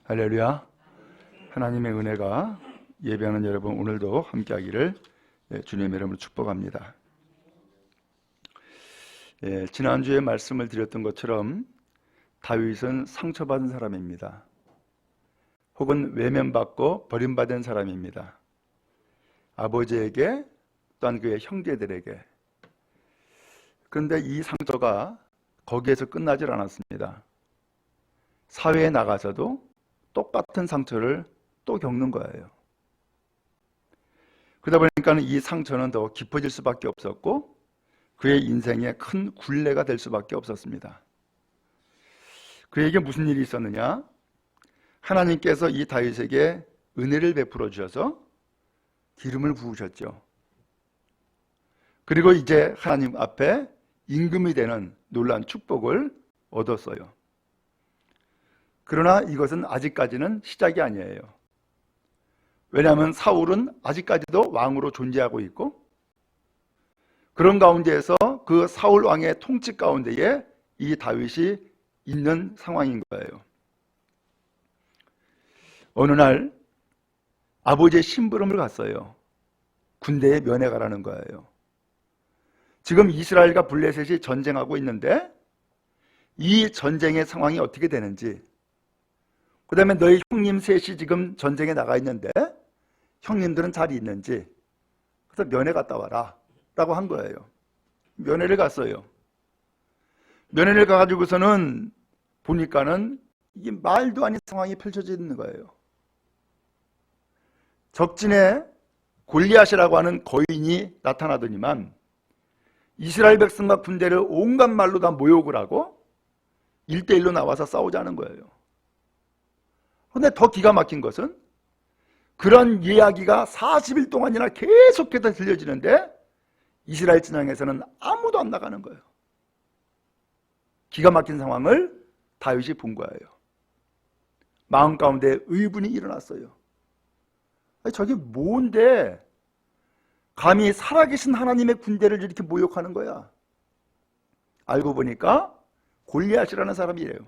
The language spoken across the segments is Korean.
할렐루야. 하나님의 은혜가 예배하는 여러분 오늘도 함께하기를 주님의 이름으로 축복합니다. 지난주에 말씀을 드렸던 것처럼 다윗은 상처받은 사람입니다. 혹은 외면받고 버림받은 사람입니다. 아버지에게 또한 그의 형제들에게. 그런데 이 상처가 거기에서 끝나질 않았습니다. 사회에 나가서도 똑같은 상처를 또 겪는 거예요. 그러다 보니까 이 상처는 더 깊어질 수밖에 없었고 그의 인생에 큰 굴레가 될 수밖에 없었습니다. 그에게 무슨 일이 있었느냐? 하나님께서 이 다윗에게 은혜를 베풀어 주셔서 기름을 부으셨죠. 그리고 이제 하나님 앞에 임금이 되는 놀라운 축복을 얻었어요. 그러나 이것은 아직까지는 시작이 아니에요. 왜냐하면 사울은 아직까지도 왕으로 존재하고 있고 그런 가운데에서 그 사울 왕의 통치 가운데에 이 다윗이 있는 상황인 거예요. 어느 날 아버지의 심부름을 갔어요. 군대에 면회 가라는 거예요. 지금 이스라엘과 블레셋이 전쟁하고 있는데 이 전쟁의 상황이 어떻게 되는지, 그 다음에 너희 형님 셋이 지금 전쟁에 나가 있는데 형님들은 잘 있는지, 그래서 면회 갔다 와라 라고 한 거예요. 면회를 갔어요. 면회를 가가지고서는 보니까는 이게 말도 아닌 상황이 펼쳐져 있는 거예요. 적진에 골리앗이라고 하는 거인이 나타나더니만 이스라엘 백성과 군대를 온갖 말로 다 모욕을 하고 1대1로 나와서 싸우자는 거예요. 그런데 더 기가 막힌 것은 그런 이야기가 40일 동안이나 계속해서 들려지는데 이스라엘 진영에서는 아무도 안 나가는 거예요. 기가 막힌 상황을 다윗이 본 거예요. 마음 가운데 의분이 일어났어요. 아니, 저게 뭔데 감히 살아계신 하나님의 군대를 이렇게 모욕하는 거야. 알고 보니까 골리앗이라는 사람이래요.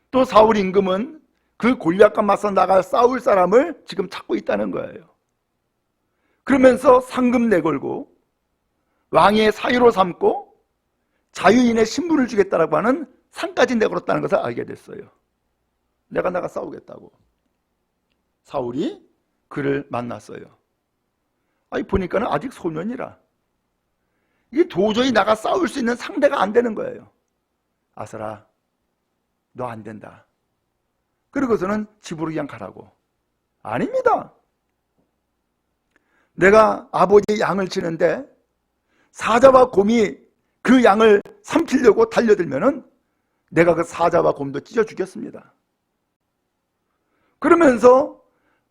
또 사울 임금은 그 골리앗과 맞서 나갈 싸울 사람을 지금 찾고 있다는 거예요. 그러면서 상금 내걸고 왕의 사유로 삼고 자유인의 신분을 주겠다라고 하는 상까지 내걸었다는 것을 알게 됐어요. 내가 나가 싸우겠다고. 사울이 그를 만났어요. 아니 보니까는 아직 소년이라 이게 도저히 나가 싸울 수 있는 상대가 안 되는 거예요. 아서라, 너 안 된다. 그러고서는 집으로 그냥 가라고. 아닙니다. 내가 아버지의 양을 치는데 사자와 곰이 그 양을 삼키려고 달려들면은 내가 그 사자와 곰도 찢어 죽였습니다. 그러면서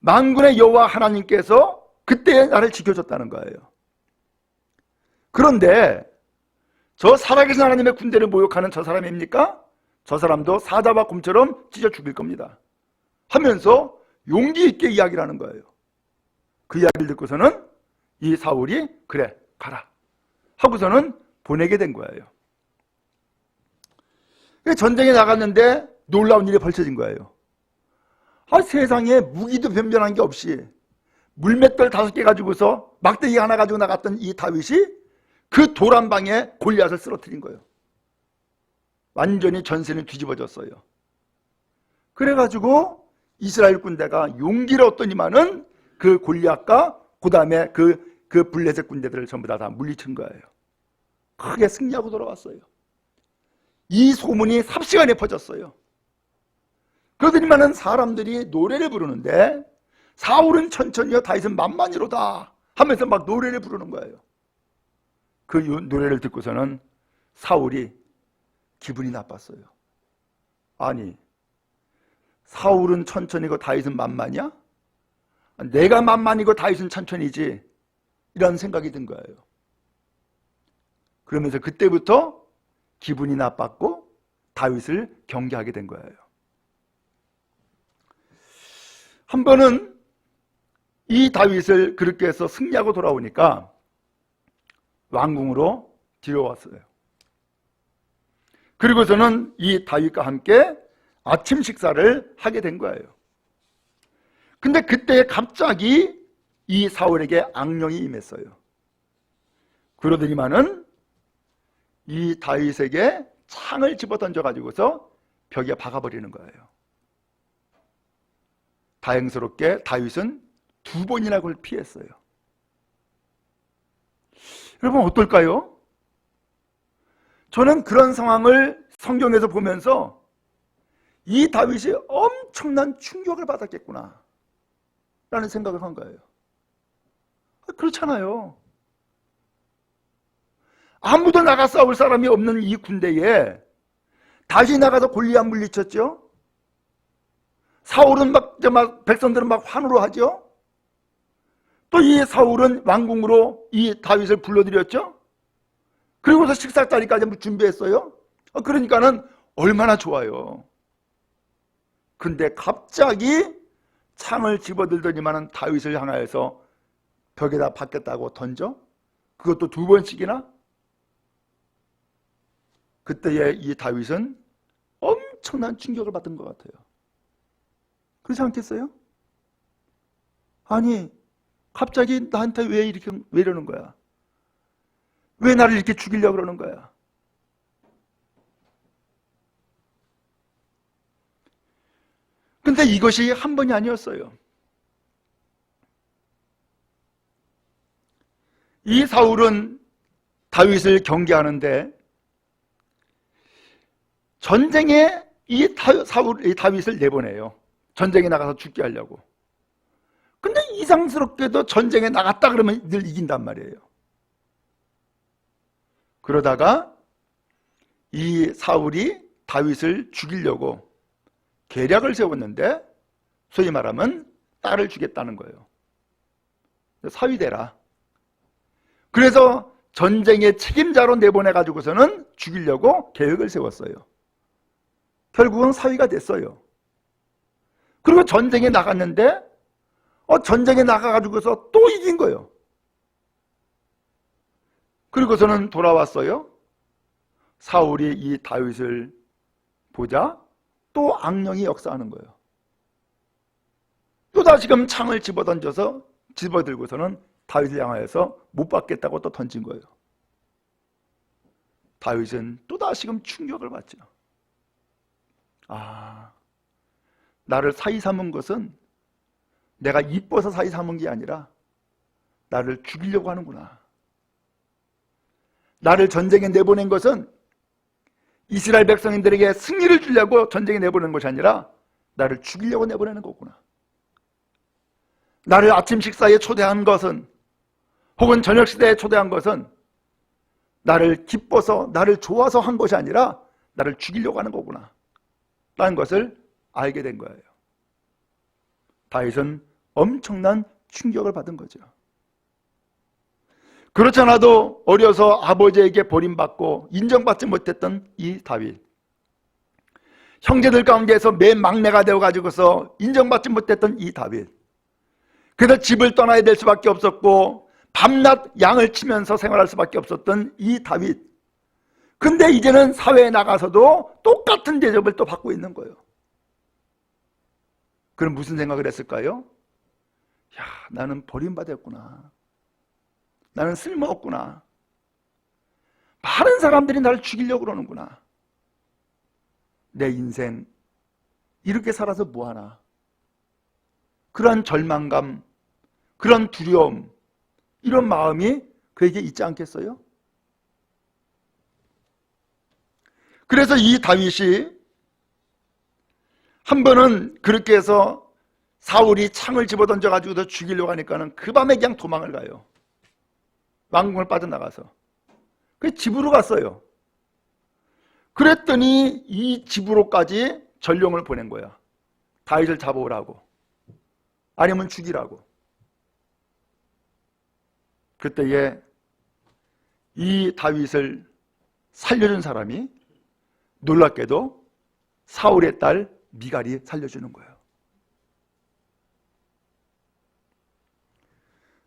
만군의 여호와 하나님께서 그때 나를 지켜줬다는 거예요. 그런데 저 살아계신 하나님의 군대를 모욕하는 저 사람입니까? 저 사람도 사자와 곰처럼 찢어 죽일 겁니다 하면서 용기 있게 이야기를 하는 거예요. 그 이야기를 듣고서는 이 사울이 그래 가라 하고서는 보내게 된 거예요. 전쟁에 나갔는데 놀라운 일이 벌쳐진 거예요. 세상에 무기도 변변한 게 없이 물맷돌 5개 가지고서 막대기 하나 가지고 나갔던 이 다윗이 그 돌 한 방에 골리앗을 쓰러뜨린 거예요. 완전히 전세는 뒤집어졌어요. 그래가지고 이스라엘 군대가 용기를 얻더니만은 그 골리앗과 그 다음에 그 블레셋 군대들을 전부 다 물리친 거예요. 크게 승리하고 돌아왔어요. 이 소문이 삽시간에 퍼졌어요. 그러더니만은 사람들이 노래를 부르는데 사울은 천천히요 다윗은 만만히로다 하면서 막 노래를 부르는 거예요. 그 노래를 듣고서는 사울이 기분이 나빴어요. 아니 사울은 천천히고 다윗은 만만이야? 내가 만만이고 다윗은 천천히지, 이런 생각이 든 거예요. 그러면서 그때부터 기분이 나빴고 다윗을 경계하게 된 거예요. 한 번은 이 다윗을 그렇게 해서 승리하고 돌아오니까 왕궁으로 들여왔어요. 그리고서는 이 다윗과 함께 아침 식사를 하게 된 거예요. 근데 그때 갑자기 이 사울에게 악령이 임했어요. 그러더니만은 이 다윗에게 창을 집어던져 가지고서 벽에 박아버리는 거예요. 다행스럽게 다윗은 2번이나 그걸 피했어요. 여러분 어떨까요? 저는 그런 상황을 성경에서 보면서 이 다윗이 엄청난 충격을 받았겠구나 라는 생각을 한 거예요. 그렇잖아요. 아무도 나가 싸울 사람이 없는 이 군대에 다시 나가서 골리앗 물리쳤죠. 사울은 막 백성들은 막 환호를 하죠. 또 이 사울은 왕궁으로 이 다윗을 불러들였죠. 그리고서 식사 자리까지 준비했어요. 그러니까는 얼마나 좋아요. 근데 갑자기 창을 집어들더니만은 다윗을 향하여서 벽에다 박겠다고 던져? 그것도 2번씩이나? 그때에 이 다윗은 엄청난 충격을 받은 것 같아요. 그렇지 않겠어요? 아니, 갑자기 나한테 왜 이러는 거야? 왜 나를 이렇게 죽이려고 그러는 거야? 근데 이것이 한 번이 아니었어요. 이 사울은 다윗을 경계하는데 전쟁에 이 다윗을 내보내요. 전쟁에 나가서 죽게 하려고. 근데 이상스럽게도 전쟁에 나갔다 그러면 늘 이긴단 말이에요. 그러다가 이 사울이 다윗을 죽이려고 계략을 세웠는데 소위 말하면 딸을 주겠다는 거예요. 사위대라. 그래서 전쟁의 책임자로 내보내가지고서는 죽이려고 계획을 세웠어요. 결국은 사위가 됐어요. 그리고 전쟁에 나갔는데 전쟁에 나가가지고서 또 이긴 거예요. 그리고서는 돌아왔어요. 사울이 이 다윗을 보자 또 악령이 역사하는 거예요. 또 다시금 창을 집어들고서는 다윗을 향하여서 못 받겠다고 또 던진 거예요. 다윗은 또 다시금 충격을 받죠. 나를 사위 삼은 것은 내가 이뻐서 사위 삼은 게 아니라 나를 죽이려고 하는구나. 나를 전쟁에 내보낸 것은 이스라엘 백성들에게 승리를 주려고 전쟁에 내보낸 것이 아니라 나를 죽이려고 내보내는 거구나. 나를 아침 식사에 초대한 것은 혹은 저녁 식사에 초대한 것은 나를 기뻐서 나를 좋아서 한 것이 아니라 나를 죽이려고 하는 거구나 라는 것을 알게 된 거예요. 다윗은 엄청난 충격을 받은 거죠. 그렇지 않아도 어려서 아버지에게 버림받고 인정받지 못했던 이 다윗, 형제들 가운데에서 맨 막내가 되어가지고서 인정받지 못했던 이 다윗, 그래서 집을 떠나야 될 수밖에 없었고 밤낮 양을 치면서 생활할 수밖에 없었던 이 다윗, 근데 이제는 사회에 나가서도 똑같은 대접을 또 받고 있는 거예요. 그럼 무슨 생각을 했을까요? 나는 버림받았구나. 나는 쓸모없구나. 많은 사람들이 나를 죽이려고 그러는구나. 내 인생 이렇게 살아서 뭐하나. 그런 절망감, 그런 두려움, 이런 마음이 그에게 있지 않겠어요? 그래서 이 다윗이 한 번은 그렇게 해서 사울이 창을 집어던져가지고 죽이려고 하니까는 그 밤에 그냥 도망을 가요. 왕궁을 빠져나가서. 그 집으로 갔어요. 그랬더니 이 집으로까지 전령을 보낸 거야. 다윗을 잡아오라고. 아니면 죽이라고. 그때에 이 다윗을 살려준 사람이 놀랍게도 사울의 딸 미갈이 살려주는 거예요.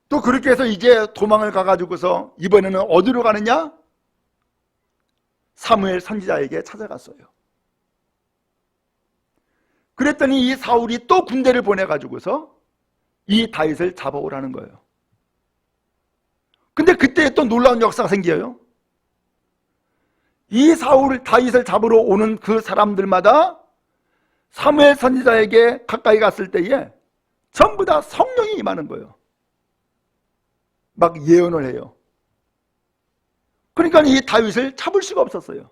또 그렇게 해서 이제 도망을 가가지고서 이번에는 어디로 가느냐? 사무엘 선지자에게 찾아갔어요. 그랬더니 이 사울이 또 군대를 보내가지고서 이 다윗을 잡아오라는 거예요. 근데 그때 또 놀라운 역사가 생겨요. 이 사울 다윗을 잡으러 오는 그 사람들마다 사무엘 선지자에게 가까이 갔을 때에 전부 다 성령이 임하는 거예요. 막 예언을 해요. 그러니까 이 다윗을 잡을 수가 없었어요.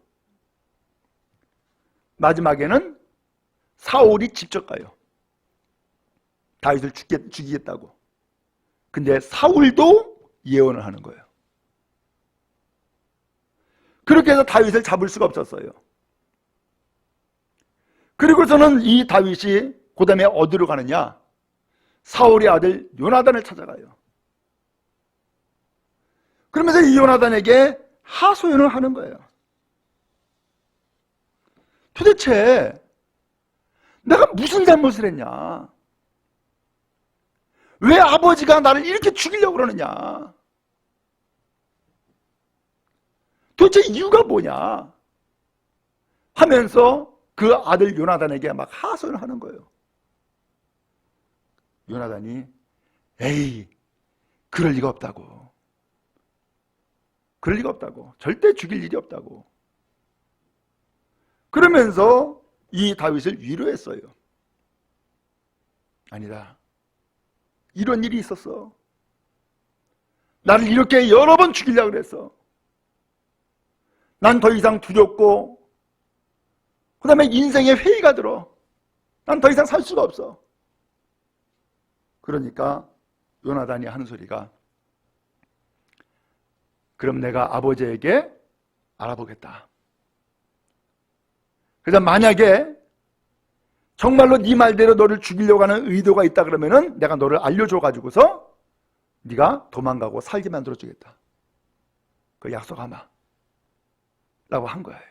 마지막에는 사울이 직접 가요. 다윗을 죽이겠다고. 근데 사울도 예언을 하는 거예요. 그렇게 해서 다윗을 잡을 수가 없었어요. 그리고서는 이 다윗이 그 다음에 어디로 가느냐? 사울의 아들 요나단을 찾아가요. 그러면서 이 요나단에게 하소연을 하는 거예요. 도대체 내가 무슨 잘못을 했냐? 왜 아버지가 나를 이렇게 죽이려고 그러느냐? 도대체 이유가 뭐냐? 하면서 그 아들 요나단에게 막 하소연을 하는 거예요. 요나단이 에이, 그럴 리가 없다고. 그럴 리가 없다고. 절대 죽일 일이 없다고. 그러면서 이 다윗을 위로했어요. 아니다. 이런 일이 있었어. 나를 이렇게 여러 번 죽이려고 그랬어. 난 더 이상 두렵고 그 다음에 인생에 회의가 들어. 난 더 이상 살 수가 없어. 그러니까 요나단이 하는 소리가 그럼 내가 아버지에게 알아보겠다. 그래서 만약에 정말로 네 말대로 너를 죽이려고 하는 의도가 있다 그러면은 내가 너를 알려줘가지고서 네가 도망가고 살게 만들어주겠다. 그 약속하마 라고 한 거예요.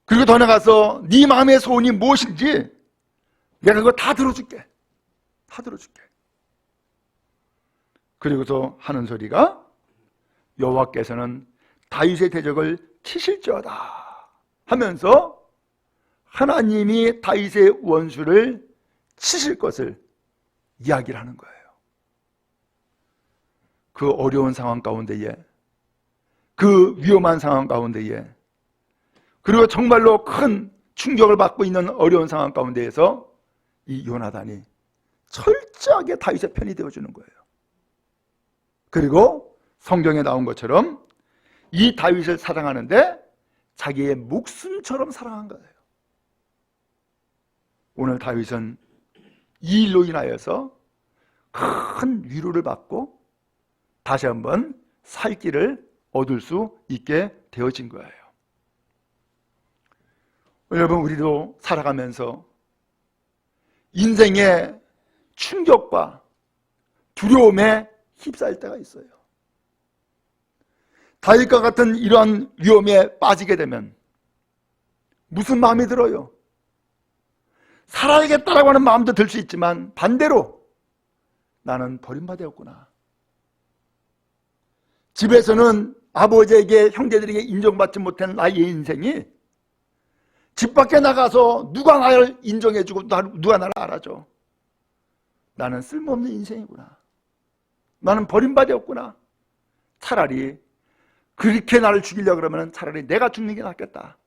그리고 더 나가서 네 마음의 소원이 무엇인지 내가 그거 다 들어줄게. 다 들어줄게. 그리고서 하는 소리가 여호와께서는 다윗의 대적을 치실지어다 하면서 하나님이 다윗의 원수를 치실 것을 이야기를 하는 거예요. 그 어려운 상황 가운데에, 그 위험한 상황 가운데에, 그리고 정말로 큰 충격을 받고 있는 어려운 상황 가운데에서 이 요나단이 철저하게 다윗의 편이 되어주는 거예요. 그리고 성경에 나온 것처럼 이 다윗을 사랑하는데 자기의 목숨처럼 사랑한 거예요. 오늘 다윗은 이 일로 인하여서 큰 위로를 받고 다시 한번 살 길을 얻을 수 있게 되어진 거예요. 여러분, 우리도 살아가면서 인생의 충격과 두려움에 휩싸일 때가 있어요. 다윗과 같은 이러한 위험에 빠지게 되면 무슨 마음이 들어요? 살아야겠다라고 하는 마음도 들 수 있지만 반대로 나는 버림받았구나. 집에서는 아버지에게, 형제들에게 인정받지 못한 나의 인생이 집 밖에 나가서 누가 나를 인정해주고 누가 나를 알아줘. 나는 쓸모없는 인생이구나. 나는 버림받았구나. 차라리 그렇게 나를 죽이려고 그러면 차라리 내가 죽는 게 낫겠다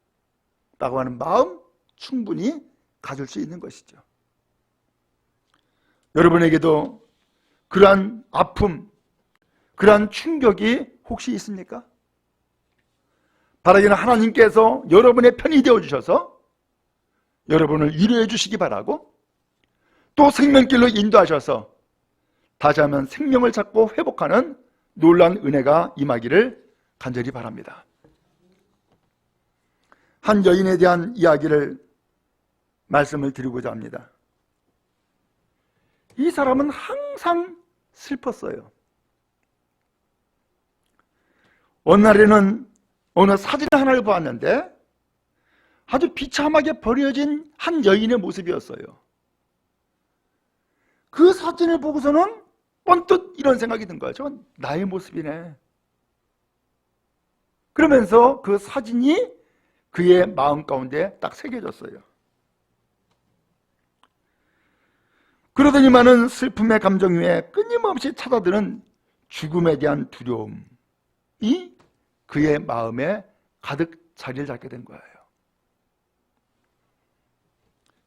라고 하는 마음 충분히 가질 수 있는 것이죠. 여러분에게도 그러한 아픔, 그러한 충격이 혹시 있습니까? 바라기는 하나님께서 여러분의 편이 되어주셔서 여러분을 위로해 주시기 바라고, 또 생명길로 인도하셔서 다시 한번 생명을 찾고 회복하는 놀라운 은혜가 임하기를 간절히 바랍니다. 한 여인에 대한 이야기를 말씀을 드리고자 합니다. 이 사람은 항상 슬펐어요. 어느 날에는 어느 사진 하나를 보았는데 아주 비참하게 버려진 한 여인의 모습이었어요. 그 사진을 보고서는 번뜩 이런 생각이 든 거예요. 저건 나의 모습이네. 그러면서 그 사진이 그의 마음 가운데 딱 새겨졌어요. 그러더니만은 슬픔의 감정 위에 끊임없이 찾아드는 죽음에 대한 두려움이 그의 마음에 가득 자리를 잡게 된 거예요.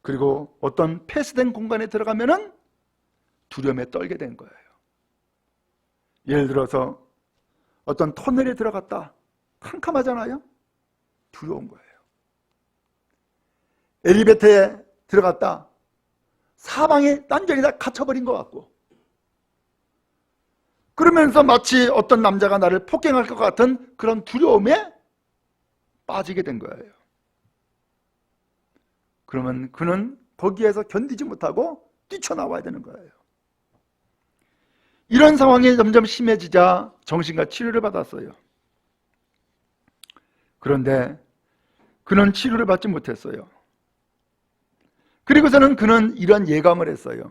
그리고 어떤 폐쇄된 공간에 들어가면은 두려움에 떨게 된 거예요. 예를 들어서 어떤 터널에 들어갔다. 캄캄하잖아요. 두려운 거예요. 엘리베이터에 들어갔다. 사방에 완전히 다 갇혀버린 것 같고, 그러면서 마치 어떤 남자가 나를 폭행할 것 같은 그런 두려움에 빠지게 된 거예요. 그러면 그는 거기에서 견디지 못하고 뛰쳐나와야 되는 거예요. 이런 상황이 점점 심해지자 정신과 치료를 받았어요. 그런데 그는 치료를 받지 못했어요. 그리고서는 그는 이런 예감을 했어요.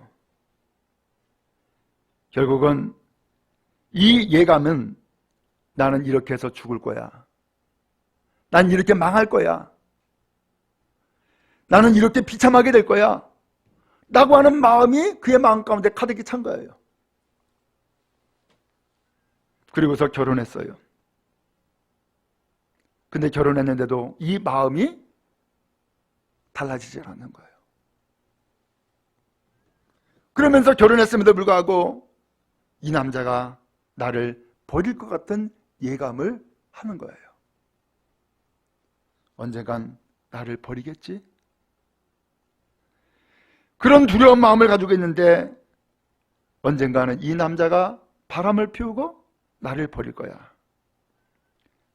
결국은 이 예감은 나는 이렇게 해서 죽을 거야. 난 이렇게 망할 거야. 나는 이렇게 비참하게 될 거야. 라고 하는 마음이 그의 마음 가운데 가득히 찬 거예요. 그리고서 결혼했어요. 근데 결혼했는데도 이 마음이 달라지지 않는 거예요. 그러면서 결혼했음에도 불구하고 이 남자가 나를 버릴 것 같은 예감을 하는 거예요. 언젠간 나를 버리겠지? 그런 두려운 마음을 가지고 있는데 언젠가는 이 남자가 바람을 피우고 나를 버릴 거야.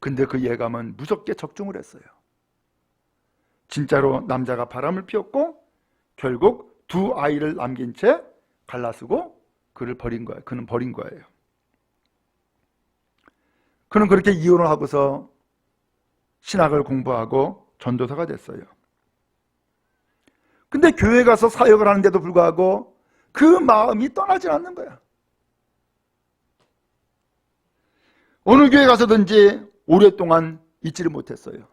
근데 그 예감은 무섭게 적중을 했어요. 진짜로 남자가 바람을 피웠고 결국 두 아이를 남긴 채 갈라쓰고 그를 버린 거예요. 그는 버린 거예요. 그는 그렇게 이혼을 하고서 신학을 공부하고 전도사가 됐어요. 근데 교회 가서 사역을 하는데도 불구하고 그 마음이 떠나지 않는 거야. 어느 교회 가서든지 오랫동안 있지를 못했어요.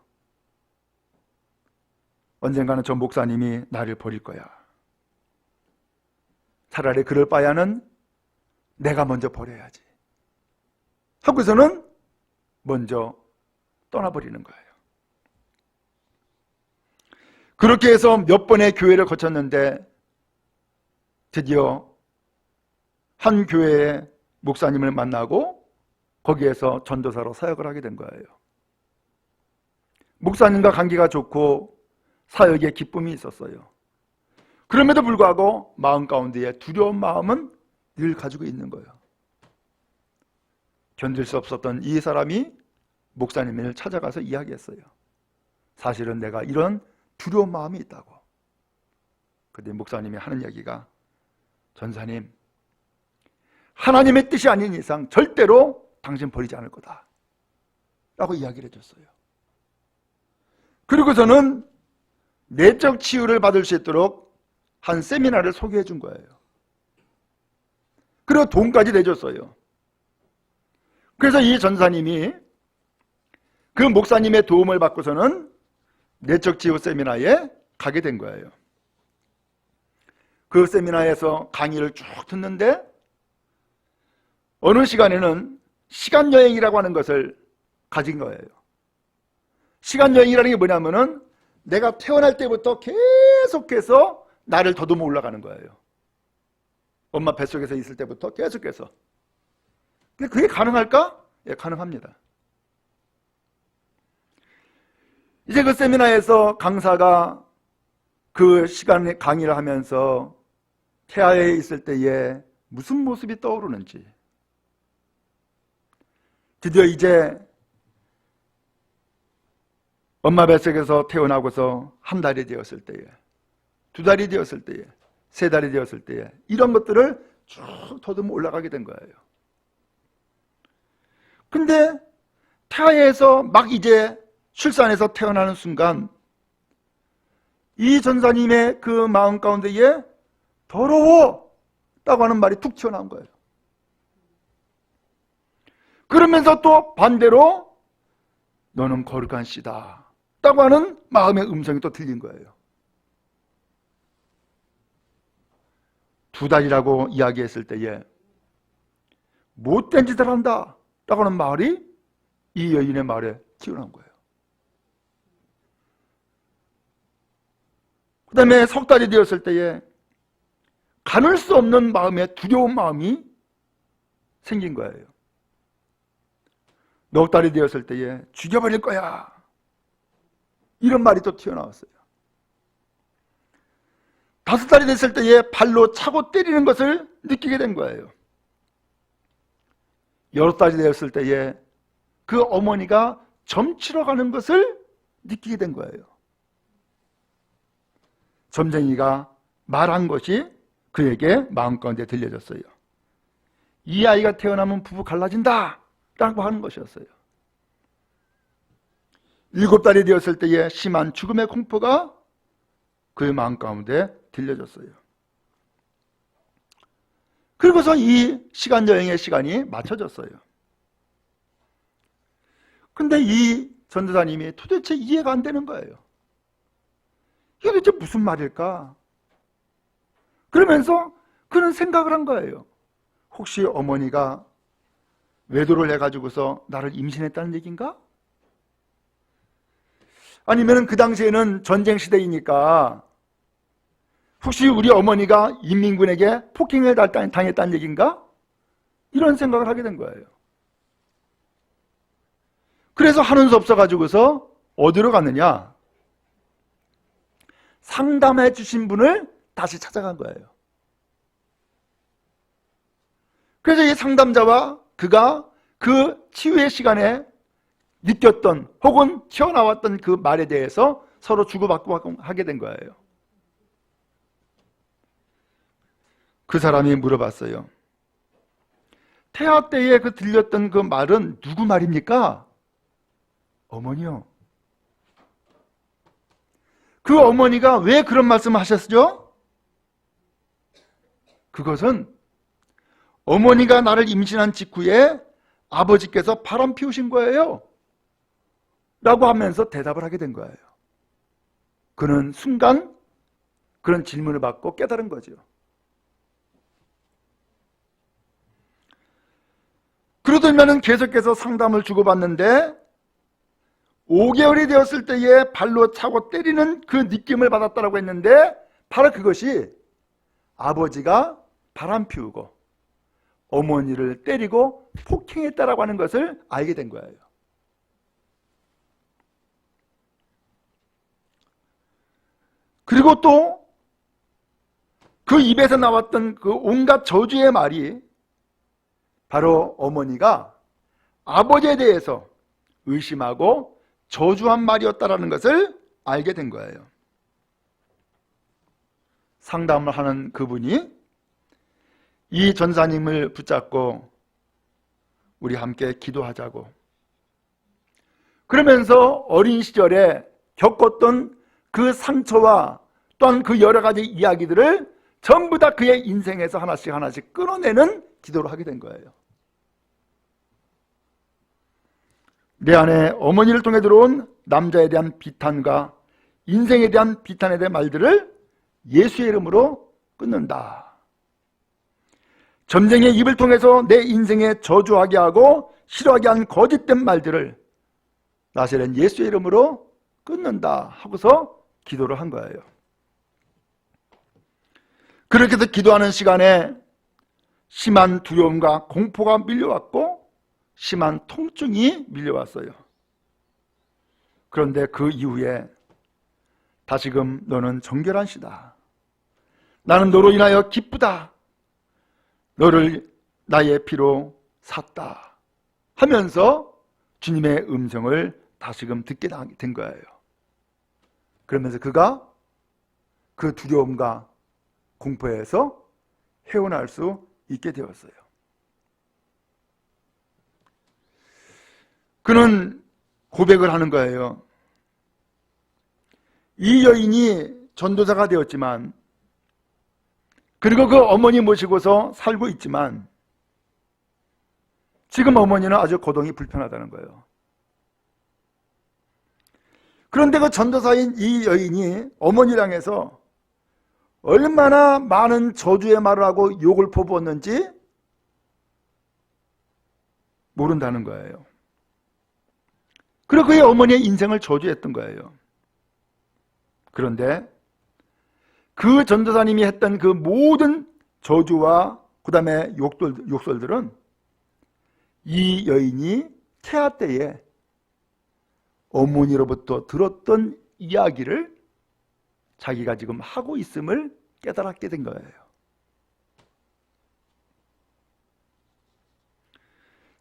언젠가는 저 목사님이 나를 버릴 거야. 차라리 그럴 바에는 내가 먼저 버려야지 하고서는 먼저 떠나버리는 거예요. 그렇게 해서 몇 번의 교회를 거쳤는데 드디어 한 교회의 목사님을 만나고 거기에서 전도사로 사역을 하게 된 거예요. 목사님과 관계가 좋고 사역에 기쁨이 있었어요. 그럼에도 불구하고 마음 가운데에 두려운 마음은 늘 가지고 있는 거예요. 견딜 수 없었던 이 사람이 목사님을 찾아가서 이야기했어요. 사실은 내가 이런 두려운 마음이 있다고. 그런데 목사님이 하는 얘기가, 전사님, 하나님의 뜻이 아닌 이상 절대로 당신 버리지 않을 거다 라고 이야기를 해줬어요. 그리고서는 내적 치유를 받을 수 있도록 한 세미나를 소개해 준 거예요. 그리고 돈까지 내줬어요. 그래서 이 전사님이 그 목사님의 도움을 받고서는 내적 치유 세미나에 가게 된 거예요. 그 세미나에서 강의를 쭉 듣는데 어느 시간에는 시간여행이라고 하는 것을 가진 거예요. 시간여행이라는 게 뭐냐면은 내가 태어날 때부터 계속해서 나를 더듬어 올라가는 거예요. 엄마 뱃속에서 있을 때부터 계속해서. 근데 그게 가능할까? 예, 가능합니다. 이제 그 세미나에서 강사가 그 시간에 강의를 하면서 태아에 있을 때에 무슨 모습이 떠오르는지, 드디어 이제 엄마 뱃속에서 태어나고서 한 달이 되었을 때에, 두 달이 되었을 때에, 세 달이 되었을 때에 이런 것들을 쭉 더듬어 올라가게 된 거예요. 근데 태아에서 막 이제 출산해서 태어나는 순간 이 전사님의 그 마음 가운데에 더러워, 라고 하는 말이 툭 튀어나온 거예요. 그러면서 또 반대로 너는 거룩한 씨다 라고 하는 마음의 음성이 또 들린 거예요. 두 달이라고 이야기했을 때에 못된 짓을 한다 라고 하는 말이 이 여인의 말에 튀어나온 거예요. 그 다음에 석 달이 되었을 때에 가눌 수 없는 마음에 두려운 마음이 생긴 거예요. 넉 달이 되었을 때에 죽여버릴 거야 이런 말이 또 튀어나왔어요. 다섯 달이 됐을 때에 발로 차고 때리는 것을 느끼게 된 거예요. 여섯 달이 되었을 때에 그 어머니가 점치러 가는 것을 느끼게 된 거예요. 점쟁이가 말한 것이 그에게 마음 가운데 들려졌어요. 이 아이가 태어나면 부부 갈라진다 라고 하는 것이었어요. 일곱 달이 되었을 때에 심한 죽음의 공포가 그의 마음 가운데 들려졌어요. 그리고서 이 시간 여행의 시간이 맞춰졌어요. 근데 이 전도사님이 도대체 이해가 안 되는 거예요. 이게 도대체 무슨 말일까? 그러면서 그는 생각을 한 거예요. 혹시 어머니가 외도를 해가지고서 나를 임신했다는 얘기인가? 아니면 그 당시에는 전쟁 시대이니까 혹시 우리 어머니가 인민군에게 폭행을 당했다는 얘기인가? 이런 생각을 하게 된 거예요. 그래서 하는 수 없어가지고서 어디로 갔느냐? 상담해 주신 분을 다시 찾아간 거예요. 그래서 이 상담자와 그가 그 치유의 시간에 느꼈던 혹은 튀어나왔던 그 말에 대해서 서로 주고받고 하게 된 거예요. 그 사람이 물어봤어요. 태아 때에 그 들렸던 그 말은 누구 말입니까? 어머니요. 그 어머니가 왜 그런 말씀을 하셨죠? 그것은 어머니가 나를 임신한 직후에 아버지께서 바람 피우신 거예요 라고 하면서 대답을 하게 된 거예요. 그는 순간 그런 질문을 받고 깨달은 거죠. 그러더니만 계속해서 상담을 주고받는데 5개월이 되었을 때에 발로 차고 때리는 그 느낌을 받았다고 했는데 바로 그것이 아버지가 바람 피우고 어머니를 때리고 폭행했다라고 하는 것을 알게 된 거예요. 그리고 또 그 입에서 나왔던 그 온갖 저주의 말이 바로 어머니가 아버지에 대해서 의심하고 저주한 말이었다라는 것을 알게 된 거예요. 상담을 하는 그분이 이 전사님을 붙잡고 우리 함께 기도하자고, 그러면서 어린 시절에 겪었던 그 상처와 또한 그 여러 가지 이야기들을 전부 다 그의 인생에서 하나씩 하나씩 끌어내는 기도를 하게 된 거예요. 내 안에 어머니를 통해 들어온 남자에 대한 비탄과 인생에 대한 비탄에 대한 말들을 예수의 이름으로 끊는다. 점쟁이의 입을 통해서 내 인생에 저주하게 하고 싫어하게 한 거짓된 말들을 나사렛 예수의 이름으로 끊는다 하고서 기도를 한 거예요. 그렇게 해서 기도하는 시간에 심한 두려움과 공포가 밀려왔고 심한 통증이 밀려왔어요. 그런데 그 이후에 다시금 너는 정결한 시다. 나는 너로 인하여 기쁘다. 너를 나의 피로 샀다 하면서 주님의 음성을 다시금 듣게 된 거예요. 그러면서 그가 그 두려움과 공포에서 헤어날 수 있게 되었어요. 그는 고백을 하는 거예요. 이 여인이 전도사가 되었지만 그리고 그 어머니 모시고서 살고 있지만 지금 어머니는 아주 고동이 불편하다는 거예요. 그런데 그 전도사인 이 여인이 어머니를 향해서 얼마나 많은 저주의 말을 하고 욕을 퍼부었는지 모른다는 거예요. 그리고 그의 어머니의 인생을 저주했던 거예요. 그런데 그 전도사님이 했던 그 모든 저주와 그 다음에 욕설들은 이 여인이 태아 때에 어머니로부터 들었던 이야기를 자기가 지금 하고 있음을 깨달았게 된 거예요.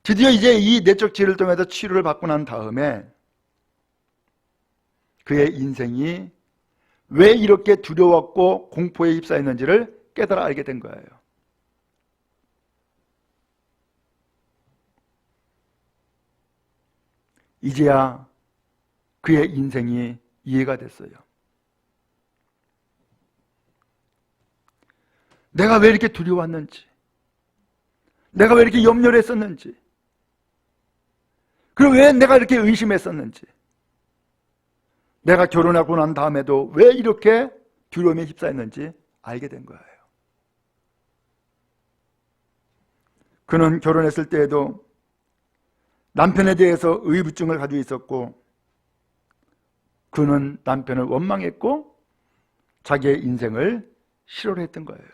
드디어 이제 이 내적 지혜를 통해서 치료를 받고 난 다음에 그의 인생이 왜 이렇게 두려웠고 공포에 휩싸였는지를 깨달아 알게 된 거예요. 이제야 그의 인생이 이해가 됐어요. 내가 왜 이렇게 두려웠는지, 내가 왜 이렇게 염려를 했었는지, 그리고 왜 내가 이렇게 의심했었는지, 내가 결혼하고 난 다음에도 왜 이렇게 두려움에 휩싸였는지 알게 된 거예요. 그는 결혼했을 때에도 남편에 대해서 의부증을 가지고 있었고, 그는 남편을 원망했고 자기의 인생을 싫어를 했던 거예요.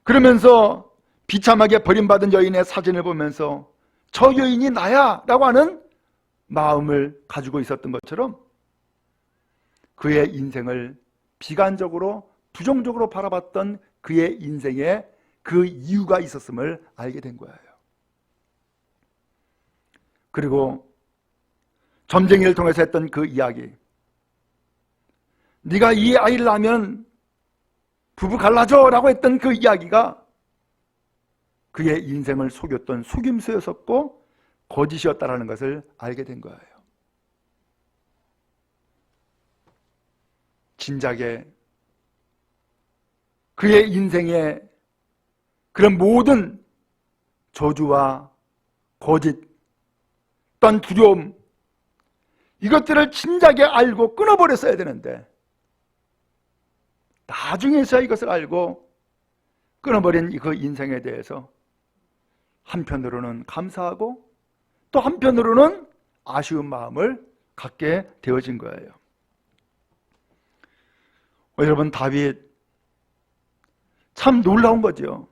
그러면서 비참하게 버림받은 여인의 사진을 보면서 저 여인이 나야 라고 하는 마음을 가지고 있었던 것처럼 그의 인생을 비관적으로 부정적으로 바라봤던 그의 인생에 그 이유가 있었음을 알게 된 거예요. 그리고 점쟁이를 통해서 했던 그 이야기, 네가 이 아이를 낳으면 부부 갈라져 라고 했던 그 이야기가 그의 인생을 속였던 속임수였었고 거짓이었다는 것을 알게 된 거예요. 진작에 그의 인생에 그런 모든 저주와 거짓, 또한 두려움, 이것들을 진작에 알고 끊어버렸어야 되는데 나중에서야 이것을 알고 끊어버린 그 인생에 대해서 한편으로는 감사하고 또 한편으로는 아쉬운 마음을 갖게 되어진 거예요. 여러분, 다윗 참 놀라운 거죠.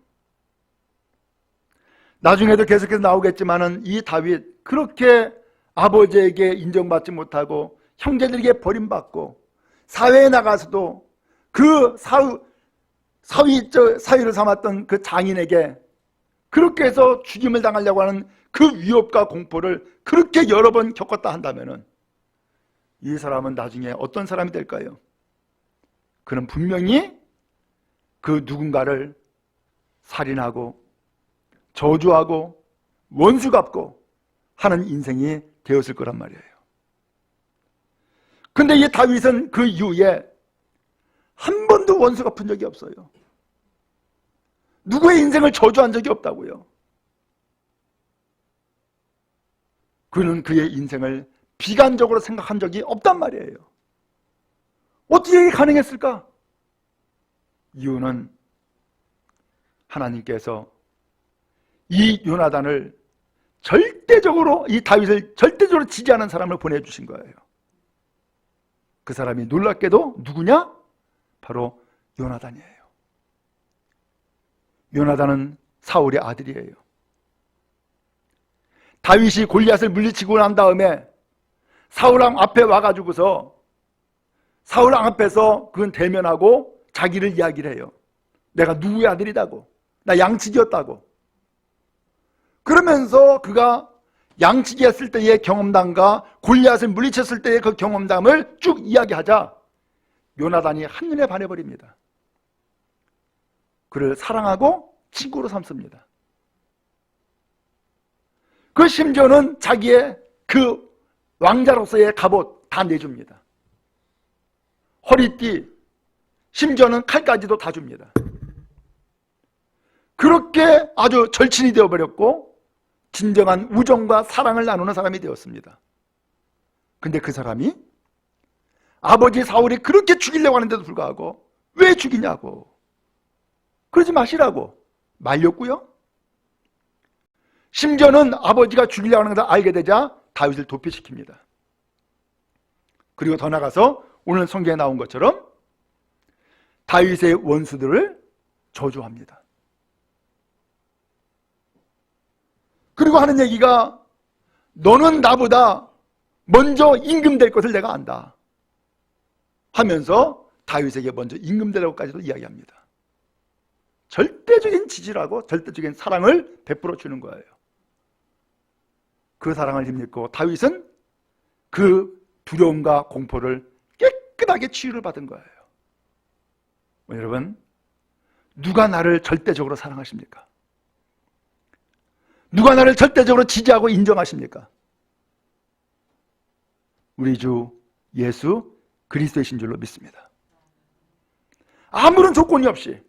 나중에도 계속해서 나오겠지만은 이 다윗, 그렇게 아버지에게 인정받지 못하고 형제들에게 버림받고 사회에 나가서도 그 사위를 삼았던 그 장인에게 그렇게 해서 죽임을 당하려고 하는 그 위협과 공포를 그렇게 여러 번 겪었다 한다면은 이 사람은 나중에 어떤 사람이 될까요? 그는 분명히 그 누군가를 살인하고 저주하고 원수 갚고 하는 인생이 되었을 거란 말이에요. 근데 이 다윗은 그 이후에 한 번도 원수 갚은 적이 없어요. 누구의 인생을 저주한 적이 없다고요. 그는 그의 인생을 비관적으로 생각한 적이 없단 말이에요. 어떻게 이게 가능했을까? 이유는 하나님께서 이 요나단을 절대적으로, 이 다윗을 절대적으로 지지하는 사람을 보내주신 거예요. 그 사람이 놀랍게도 누구냐? 바로 요나단이에요. 요나단은 사울의 아들이에요. 다윗이 골리앗을 물리치고 난 다음에 사울왕 앞에 와가지고서 사울왕 앞에서 그건 대면하고 자기를 이야기를 해요. 내가 누구의 아들이다고, 나 양치기였다고. 그러면서 그가 양치기 했을 때의 경험담과 골리앗을 물리쳤을 때의 그 경험담을 쭉 이야기하자 요나단이 한눈에 반해버립니다. 그를 사랑하고 친구로 삼습니다. 그 심지어는 자기의 그 왕자로서의 갑옷 다 내줍니다. 허리띠, 심지어는 칼까지도 다 줍니다. 그렇게 아주 절친이 되어버렸고 진정한 우정과 사랑을 나누는 사람이 되었습니다. 근데 그 사람이 아버지 사울이 그렇게 죽이려고 하는데도 불구하고 왜 죽이냐고, 그러지 마시라고 말렸고요. 심지어는 아버지가 죽이려고 하는 것을 알게 되자 다윗을 도피시킵니다. 그리고 더 나가서 오늘 성경에 나온 것처럼 다윗의 원수들을 저주합니다. 그리고 하는 얘기가 너는 나보다 먼저 임금될 것을 내가 안다 하면서 다윗에게 먼저 임금되라고까지도 이야기합니다. 절대적인 지지라고 절대적인 사랑을 베풀어 주는 거예요. 그 사랑을 힘입고 다윗은 그 두려움과 공포를 깨끗하게 치유를 받은 거예요. 여러분, 누가 나를 절대적으로 사랑하십니까? 누가 나를 절대적으로 지지하고 인정하십니까? 우리 주 예수 그리스도이신 줄로 믿습니다. 아무런 조건이 없이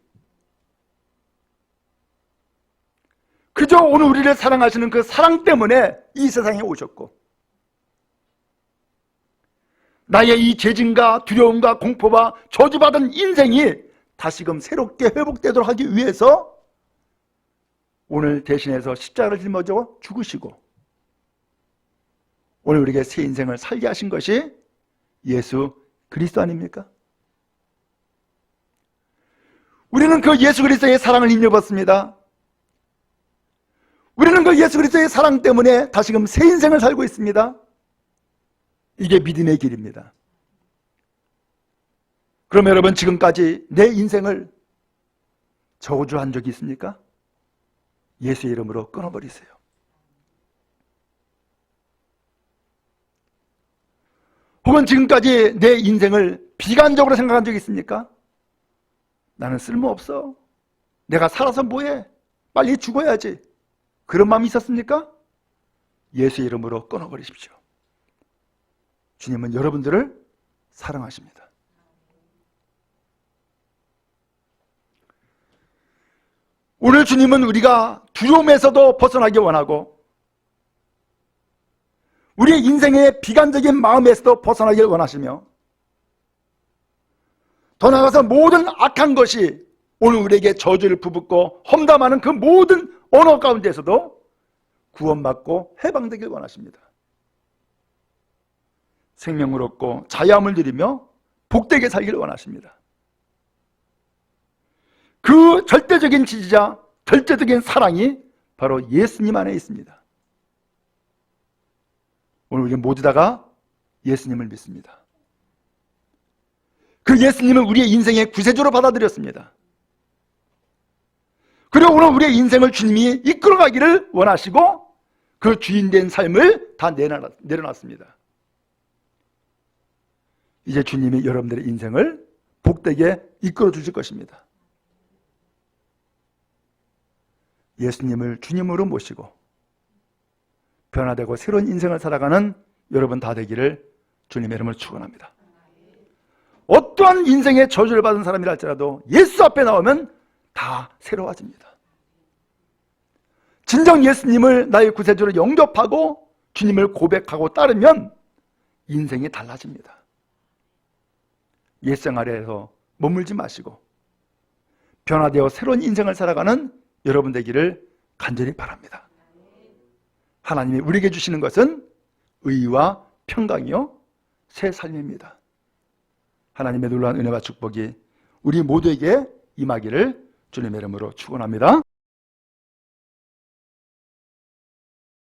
그저 오늘 우리를 사랑하시는 그 사랑 때문에 이 세상에 오셨고, 나의 이 죄짐과 두려움과 공포와 저주받은 인생이 다시금 새롭게 회복되도록 하기 위해서 오늘 대신해서 십자가를 짊어져 죽으시고 오늘 우리에게 새 인생을 살게 하신 것이 예수 그리스도 아닙니까? 우리는 그 예수 그리스도의 사랑을 힘입었습니다. 우리는 그 예수 그리스도의 사랑 때문에 다시금 새 인생을 살고 있습니다. 이게 믿음의 길입니다. 그럼 여러분, 지금까지 내 인생을 저주한 적이 있습니까? 예수의 이름으로 끊어버리세요. 혹은 지금까지 내 인생을 비관적으로 생각한 적이 있습니까? 나는 쓸모없어, 내가 살아서 뭐해, 빨리 죽어야지, 그런 마음이 있었습니까? 예수의 이름으로 끊어버리십시오. 주님은 여러분들을 사랑하십니다. 오늘 주님은 우리가 두려움에서도 벗어나기 원하고 우리의 인생의 비관적인 마음에서도 벗어나길 원하시며, 더 나아가서 모든 악한 것이 오늘 우리에게 저주를 부붙고 험담하는 그 모든 언어 가운데서도 구원받고 해방되길 원하십니다. 생명을 얻고 자유함을 누리며 복되게 살기를 원하십니다. 그 절대적인 지지자, 절대적인 사랑이 바로 예수님 안에 있습니다. 오늘 우리 모두 다가 예수님을 믿습니다. 그 예수님은 우리의 인생의 구세주로 받아들였습니다. 그리고 오늘 우리의 인생을 주님이 이끌어가기를 원하시고 그 주인된 삶을 다 내려놨습니다. 이제 주님이 여러분들의 인생을 복되게 이끌어 주실 것입니다. 예수님을 주님으로 모시고 변화되고 새로운 인생을 살아가는 여러분 다 되기를 주님의 이름으로 축원합니다. 어떠한 인생의 저주를 받은 사람이라 할지라도 예수 앞에 나오면 다 새로워집니다. 진정 예수님을 나의 구세주로 영접하고 주님을 고백하고 따르면 인생이 달라집니다. 옛생활에서 머물지 마시고 변화되어 새로운 인생을 살아가는 여러분 되기를 간절히 바랍니다. 하나님이 우리에게 주시는 것은 의와 평강이요 새 삶입니다. 하나님의 놀라운 은혜와 축복이 우리 모두에게 임하기를 주님의 이름으로 축원합니다.